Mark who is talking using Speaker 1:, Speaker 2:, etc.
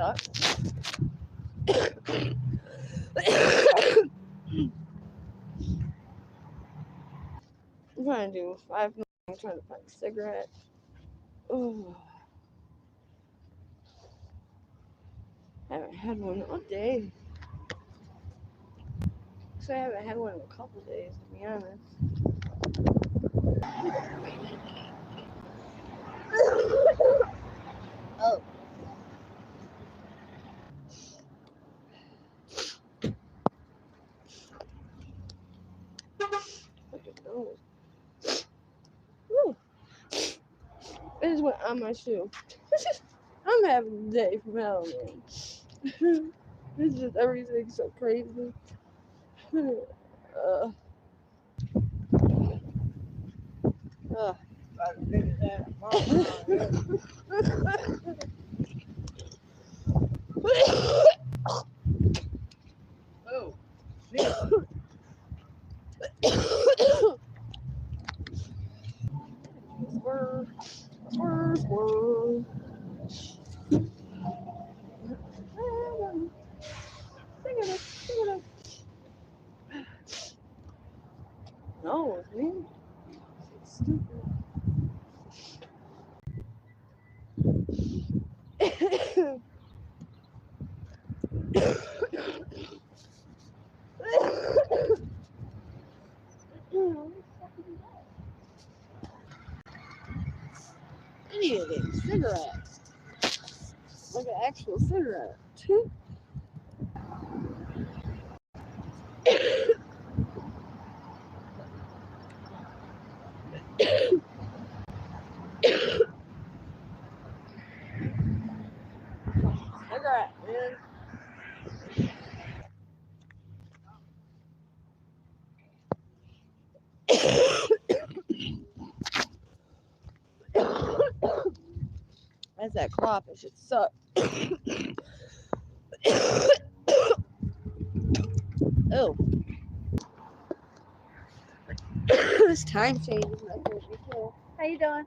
Speaker 1: suck. I'm trying to do 5 minutes. I'm trying to find a cigarette. Ooh. Haven't had one all day. So I haven't had one in a couple days, to be honest. Oh. Look at those. Woo. It just went on my shoe. I'm having a day from hell, man. It's just everything's so crazy.
Speaker 2: Oh,
Speaker 1: Swerve, swerve, swerve. No, it's me. It's stupid. Idiot, cigarette. Like an actual cigarette. Cigarette, man. That's that cough. It should suck. Oh. This time change is not going to be cool. How you doing?